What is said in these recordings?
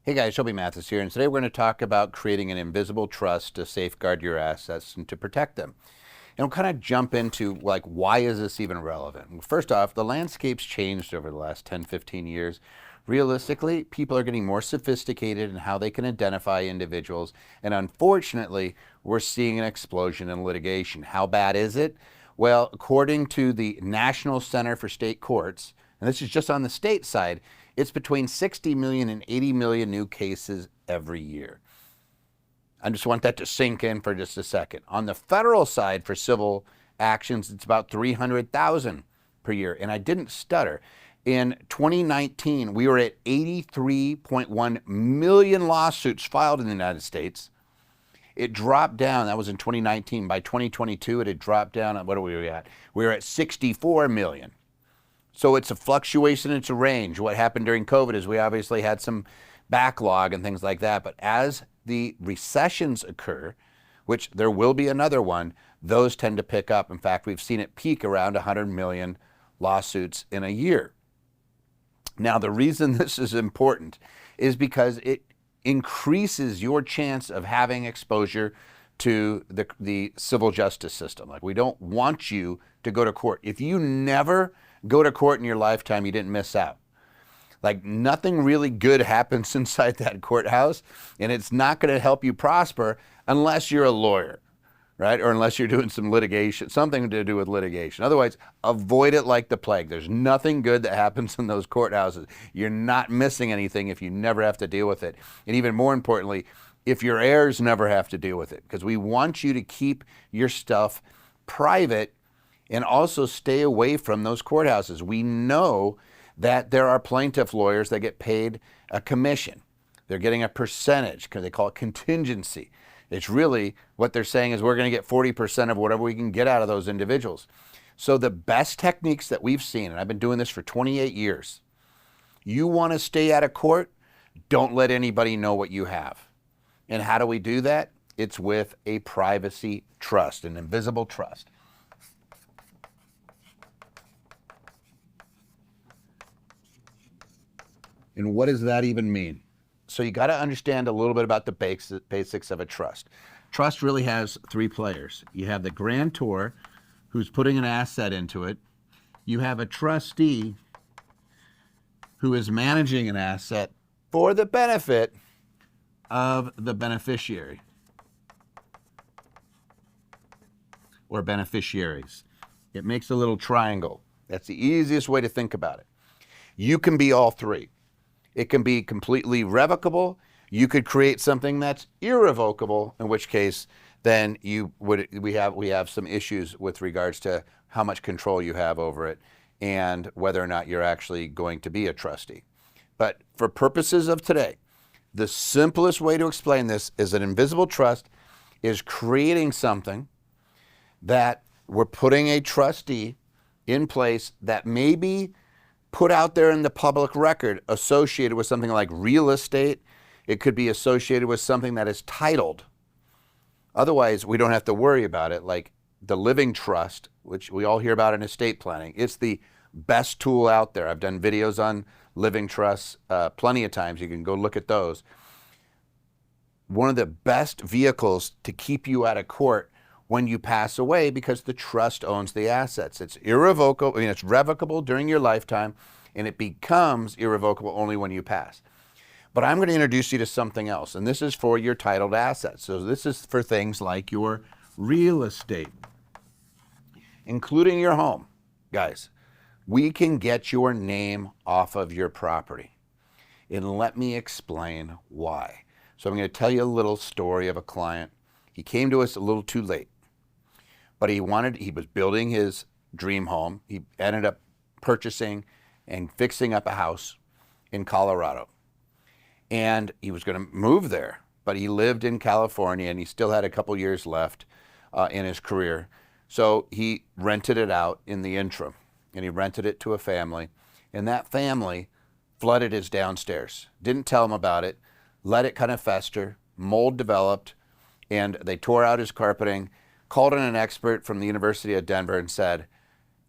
Hey guys, Toby Mathis here, and today we're going to talk about creating an invisible trust to safeguard your assets and to protect them. And we'll kind of jump into why is this even relevant? Well, first off, the landscape's changed over the last 10, 15 years. Realistically, people are getting more sophisticated in how they can identify individuals, and unfortunately, we're seeing an explosion in litigation. How bad is it? Well, according to the National Center for State Courts, and this is just on the state side, it's between 60 million and 80 million new cases every year. I just want that to sink in for just a second. On the federal side for civil actions, it's about 300,000 per year. And I didn't stutter. In 2019, we were at 83.1 million lawsuits filed in the United States. It dropped down. That was in 2019. By 2022, it had dropped down. What are we at? We were at 64 million. So it's a fluctuation, it's a range. What happened during COVID is we obviously had some backlog and things like that. But as the recessions occur, which there will be another one, those tend to pick up. In fact, we've seen it peak around 100 million lawsuits in a year. Now, the reason this is important is because it increases your chance of having exposure to the civil justice system. Like, we don't want you to go to court. If you never go to court in your lifetime, you didn't miss out. Like, nothing really good happens inside that courthouse, and it's not going to help you prosper unless you're a lawyer, right? Or unless you're doing some litigation, something to do with litigation. Otherwise, avoid it like the plague. There's nothing good that happens in those courthouses. You're not missing anything if you never have to deal with it. And even more importantly, if your heirs never have to deal with it, because we want you to keep your stuff private and also stay away from those courthouses. We know that there are plaintiff lawyers that get paid a commission. They're getting a percentage because they call it contingency. It's really what they're saying is we're going to get 40% of whatever we can get out of those individuals. So the best techniques that we've seen, and I've been doing this for 28 years, you want to stay out of court, don't let anybody know what you have. And how do we do that? It's with a privacy trust, an invisible trust. And what does that even mean? So you got to understand a little bit about the basics of a trust. Trust really has three players. You have the grantor, who's putting an asset into it. You have a trustee, who is managing an asset for the benefit of the beneficiary or beneficiaries. It makes a little triangle. That's the easiest way to think about it. You can be all three. It can be completely revocable. You could create something that's irrevocable, in which case then we have some issues with regards to how much control you have over it and whether or not you're actually going to be a trustee. But for purposes of today, the simplest way to explain this is an invisible trust is creating something that we're putting a trustee in place that may be put out there in the public record associated with something like real estate. It could be associated with something that is titled. Otherwise, we don't have to worry about it, like the living trust, which we all hear about in estate planning. It's the best tool out there. I've done videos on living trusts plenty of times. You can go look at those. One of the best vehicles to keep you out of court when you pass away, because the trust owns the assets. It's irrevocable, it's revocable during your lifetime, and it becomes irrevocable only when you pass. But I'm going to introduce you to something else, and this is for your titled assets. So this is for things like your real estate, including your home. Guys, we can get your name off of your property. And let me explain why. So I'm going to tell you a little story of a client. He came to us a little too late. But he was building his dream home. He ended up purchasing and fixing up a house in Colorado. And he was going to move there, but he lived in California and he still had a couple years left in his career. So he rented it out in the interim, and he rented it to a family. And that family flooded his downstairs. Didn't tell him about it, let it kind of fester, mold developed, and they tore out his carpeting, called in an expert from the University of Denver and said,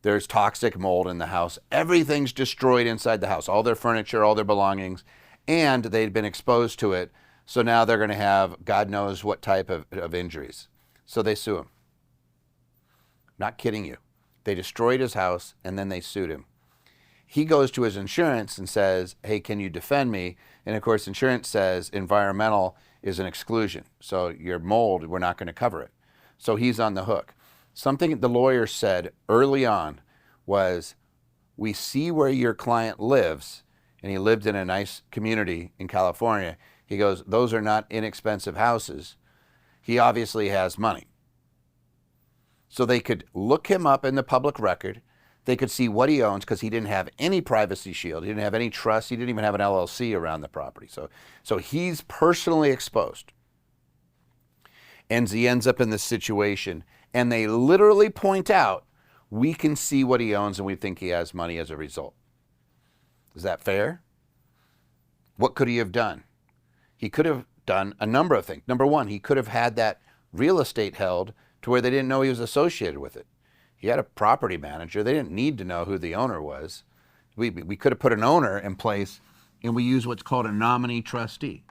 there's toxic mold in the house. Everything's destroyed inside the house, all their furniture, all their belongings. and they'd been exposed to it. So now they're going to have God knows what type of injuries. So they sue him. Not kidding you. They destroyed his house and then they sued him. He goes to his insurance and says, hey, can you defend me? And of course, insurance says environmental is an exclusion. So your mold, we're not going to cover it. So he's on the hook. Something the lawyer said early on was, we see where your client lives, and he lived in a nice community in California. He goes, those are not inexpensive houses. He obviously has money. So they could look him up in the public record. They could see what he owns because he didn't have any privacy shield. He didn't have any trust. He didn't even have an LLC around the property. So he's personally exposed. And he ends up in this situation. And they literally point out, we can see what he owns and we think he has money as a result. Is that fair? What could he have done? He could have done a number of things. Number one, he could have had that real estate held to where they didn't know he was associated with it. He had a property manager. They didn't need to know who the owner was. We could have put an owner in place, and we use what's called a nominee trustee.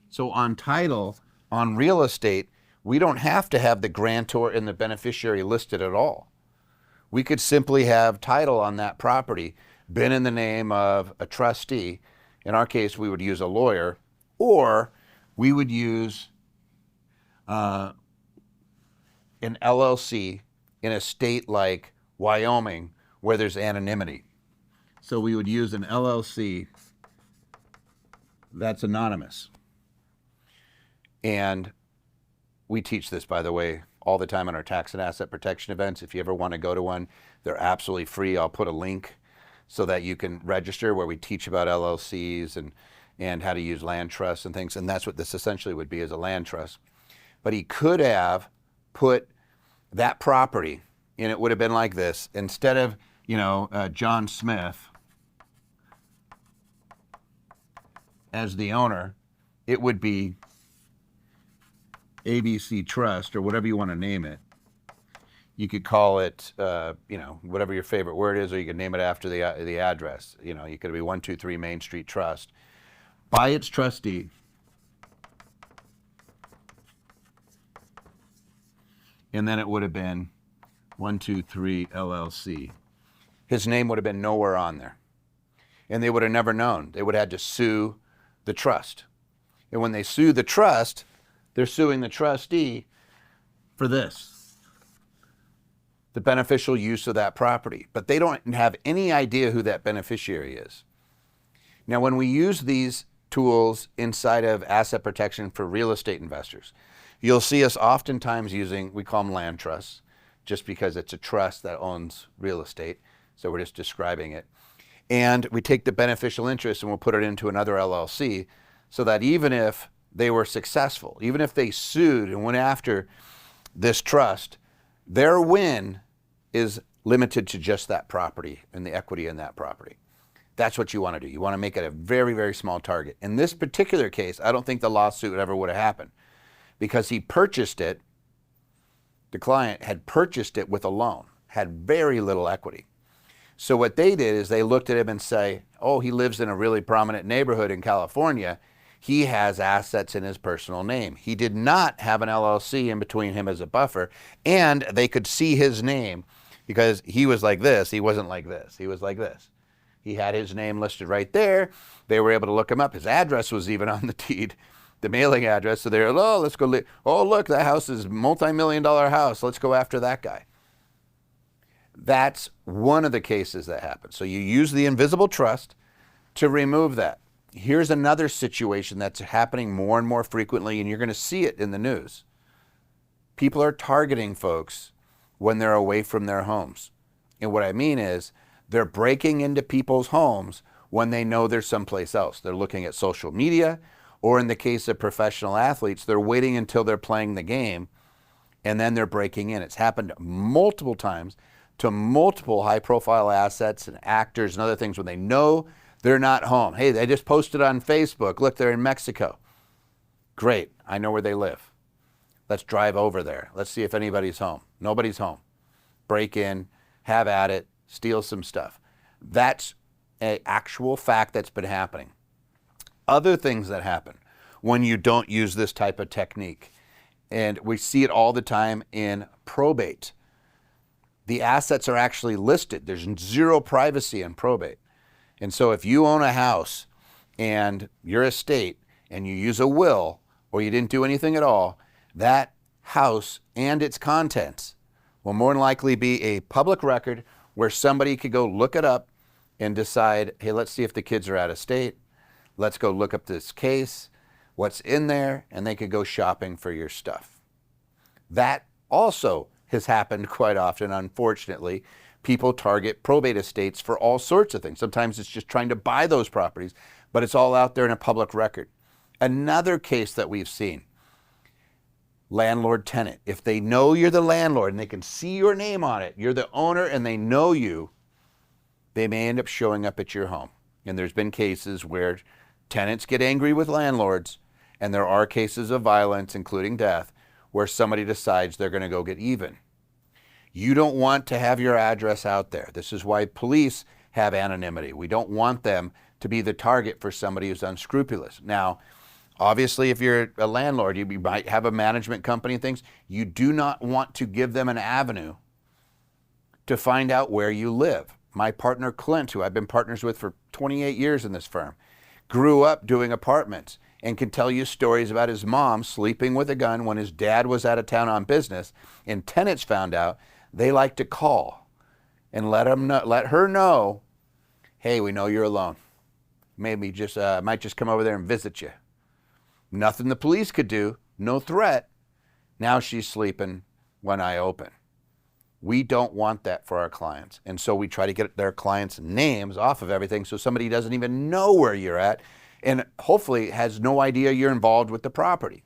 So on title, on real estate, we don't have to have the grantor and the beneficiary listed at all. We could simply have title on that property, been in the name of a trustee. In our case, we would use a lawyer, or we would use an LLC in a state like Wyoming where there's anonymity. So we would use an LLC that's anonymous. And we teach this, by the way, all the time in our tax and asset protection events. If you ever want to go to one, they're absolutely free. I'll put a link so that you can register, where we teach about LLCs and how to use land trusts and things. And that's what this essentially would be, as a land trust. But he could have put that property, and it would have been like this. Instead of, John Smith as the owner, it would be ABC Trust, or whatever you want to name it. You could call it, whatever your favorite word is, or you could name it after the address. You could be 123 Main Street Trust. By its trustee, and then it would have been 123 LLC. His name would have been nowhere on there. And they would have never known. They would have had to sue the trust. And when they sue the trust, they're suing the trustee for this, the beneficial use of that property. But they don't have any idea who that beneficiary is. Now, when we use these tools inside of asset protection for real estate investors, you'll see us oftentimes using, we call them land trusts, just because it's a trust that owns real estate. So we're just describing it. And we take the beneficial interest and we'll put it into another LLC, so that even if they were successful, even if they sued and went after this trust, their win is limited to just that property and the equity in that property. That's what you want to do. You want to make it a very, very small target. In this particular case, I don't think the lawsuit ever would have happened, because he purchased it, the client had purchased it with a loan, had very little equity. So what they did is they looked at him and say, oh, he lives in a really prominent neighborhood in California. He has assets in his personal name. He did not have an LLC in between him as a buffer, and they could see his name because he was like this. He wasn't like this. He was like this. He had his name listed right there. They were able to look him up. His address was even on the deed, the mailing address. So they're, oh, let's go. Oh, look, that house is a multi-million-dollar house. Let's go after that guy. That's one of the cases that happens. So you use the invisible trust to remove that. Here's another situation that's happening more and more frequently, and you're going to see it in the news. People are targeting folks when they're away from their homes. And what I mean is, they're breaking into people's homes when they know they're someplace else. They're looking at social media, or in the case of professional athletes, they're waiting until they're playing the game, and then they're breaking in. It's happened multiple times to multiple high-profile assets and actors and other things when they know they're not home. Hey, they just posted on Facebook. Look, they're in Mexico. Great, I know where they live. Let's drive over there. Let's see if anybody's home. Nobody's home. Break in, have at it, steal some stuff. That's an actual fact that's been happening. Other things that happen when you don't use this type of technique, and we see it all the time in probate. The assets are actually listed. There's zero privacy in probate. And so if you own a house and your estate and you use a will or you didn't do anything at all, that house and its contents will more than likely be a public record where somebody could go look it up and decide, hey, let's see if the kids are out of state. Let's go look up this case, what's in there, and they could go shopping for your stuff. That also has happened quite often, unfortunately. People target probate estates for all sorts of things. Sometimes it's just trying to buy those properties, but it's all out there in a public record. Another case that we've seen, landlord-tenant. If they know you're the landlord and they can see your name on it, you're the owner and they know you, they may end up showing up at your home. And there's been cases where tenants get angry with landlords, and there are cases of violence, including death, where somebody decides they're going to go get even. You don't want to have your address out there. This is why police have anonymity. We don't want them to be the target for somebody who's unscrupulous. Now, obviously, if you're a landlord, you might have a management company and things. You do not want to give them an avenue to find out where you live. My partner, Clint, who I've been partners with for 28 years in this firm, grew up doing apartments and can tell you stories about his mom sleeping with a gun when his dad was out of town on business, and tenants found out. They like to call and let her know, hey, we know you're alone. Maybe just might just come over there and visit you. Nothing the police could do, no threat. Now she's sleeping when I open. We don't want that for our clients. And so we try to get their clients' names off of everything so somebody doesn't even know where you're at and hopefully has no idea you're involved with the property.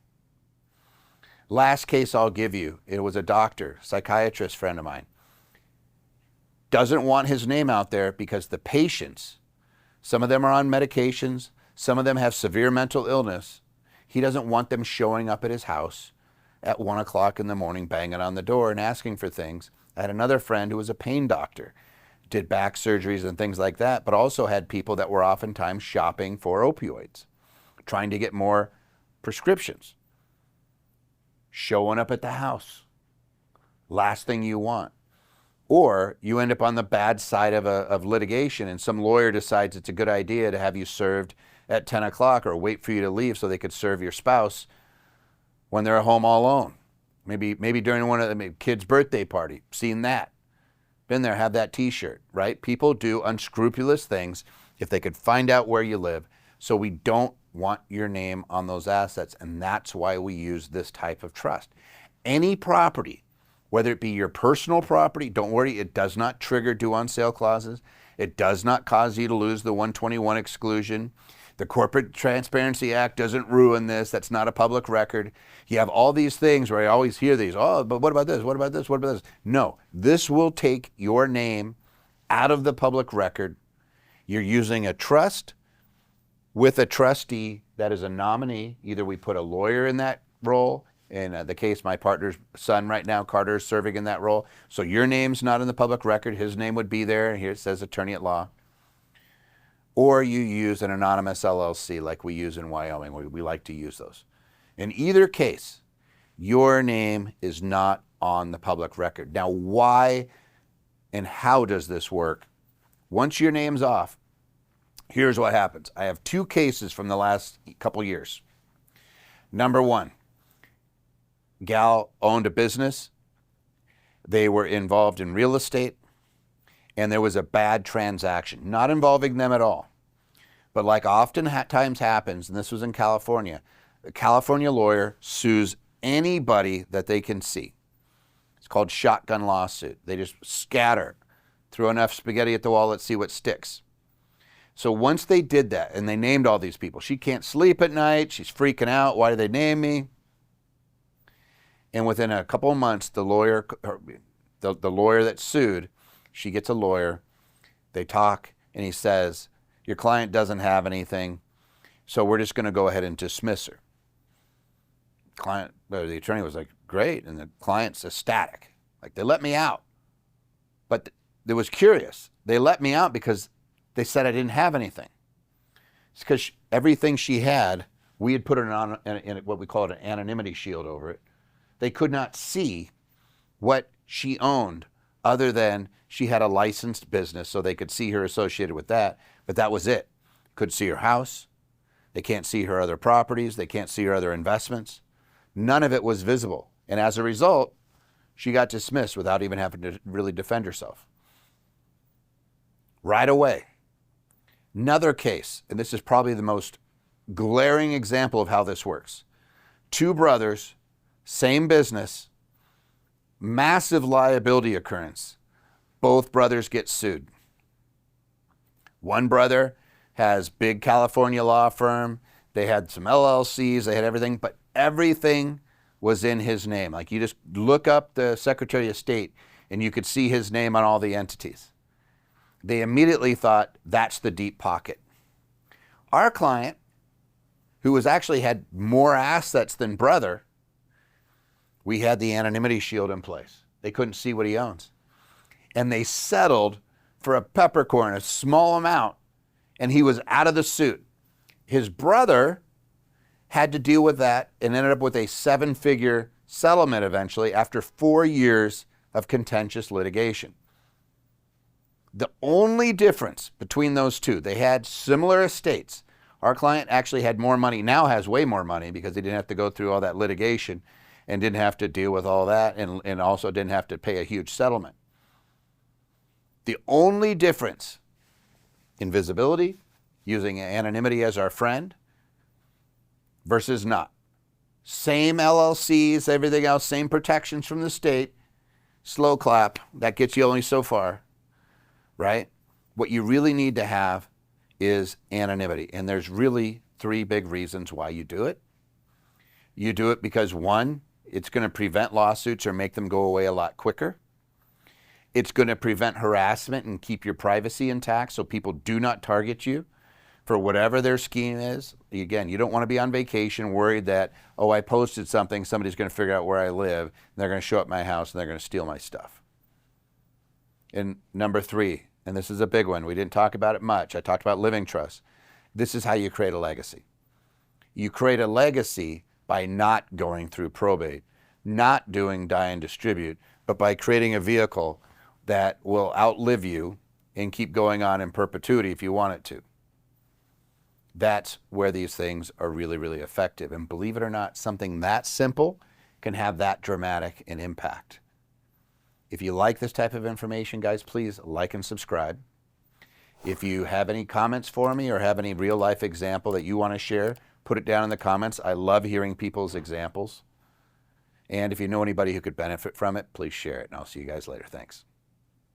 Last case I'll give you, it was a doctor, psychiatrist friend of mine. Doesn't want his name out there because the patients, some of them are on medications, some of them have severe mental illness. He doesn't want them showing up at his house at 1 o'clock in the morning, banging on the door and asking for things. I had another friend who was a pain doctor, did back surgeries and things like that, but also had people that were oftentimes shopping for opioids, trying to get more prescriptions. Showing up at the house, last thing you want. Or you end up on the bad side of litigation and some lawyer decides it's a good idea to have you served at 10 o'clock or wait for you to leave so they could serve your spouse when they're at home all alone. Maybe during one of the kids' birthday party, seen that. Been there, have that t-shirt, right? People do unscrupulous things if they could find out where you live. So we don't want your name on those assets, and that's why we use this type of trust. Any property, whether it be your personal property, don't worry, it does not trigger due on sale clauses. It does not cause you to lose the 121 exclusion. The Corporate Transparency Act doesn't ruin this. That's not a public record. You have all these things where I always hear these, oh, but what about this? What about this? What about this? No, this will take your name out of the public record. You're using a trust with a trustee that is a nominee. Either we put a lawyer in that role. In the case, my partner's son right now, Carter, is serving in that role. So your name's not in the public record. His name would be there. Here it says attorney at law. Or you use an anonymous LLC like we use in Wyoming. We like to use those. In either case, your name is not on the public record. Now, why and how does this work? Once your name's off, here's what happens. I have two cases from the last couple years. Number one, gal owned a business. They were involved in real estate, and there was a bad transaction, not involving them at all. But like oftentimes happens, and this was in California, a California lawyer sues anybody that they can see. It's called shotgun lawsuit. They just scatter, throw enough spaghetti at the wall, let's see what sticks. So once they did that, and they named all these people, she can't sleep at night, she's freaking out, why did they name me? And within a couple of months, the lawyer that sued, she gets a lawyer, they talk, and he says, your client doesn't have anything, so we're just going to go ahead and dismiss her. The attorney was like, great, and the client's ecstatic. Like, they let me out. But it was curious. They let me out because They said I didn't have anything. It's because everything she had, we had put it on in what we call an anonymity shield over it. They could not see what she owned other than she had a licensed business, so they could see her associated with that, but that was it. Couldn't see her house. They can't see her other properties. They can't see her other investments. None of it was visible. And as a result, she got dismissed without even having to really defend herself. Right away. Another case, and this is probably the most glaring example of how this works. Two brothers, same business, massive liability occurrence. Both brothers get sued. One brother has big California law firm. They had some LLCs. They had everything, but everything was in his name. Like, you just look up the Secretary of State and you could see his name on all the entities. They immediately thought that's the deep pocket. Our client, who was actually had more assets than brother, we had the anonymity shield in place. They couldn't see what he owns. And they settled for a peppercorn, a small amount, and he was out of the suit. His brother had to deal with that and ended up with a 7-figure settlement eventually after 4 years of contentious litigation. The only difference between those two, they had similar estates. Our client actually had more money, now has way more money because he didn't have to go through all that litigation and didn't have to deal with all that, and also didn't have to pay a huge settlement. The only difference, invisibility, using anonymity as our friend, versus not. Same LLCs, everything else, same protections from the state. Slow clap, that gets you only so far, right? What you really need to have is anonymity. And there's really 3 big reasons why you do it. You do it because, 1, it's going to prevent lawsuits or make them go away a lot quicker. It's going to prevent harassment and keep your privacy intact so people do not target you for whatever their scheme is. Again, you don't want to be on vacation worried that, oh, I posted something, somebody's going to figure out where I live, and they're going to show up at my house and they're going to steal my stuff. And number 3, and this is a big one, we didn't talk about it much, I talked about living trust. This is how you create a legacy. You create a legacy by not going through probate, not doing die and distribute, but by creating a vehicle that will outlive you and keep going on in perpetuity if you want it to. That's where these things are really, really effective. And believe it or not, something that simple can have that dramatic an impact. If you like this type of information, guys, please like and subscribe. If you have any comments for me or have any real life example that you want to share, put it down in the comments. I love hearing people's examples. And if you know anybody who could benefit from it, please share it. And I'll see you guys later. Thanks.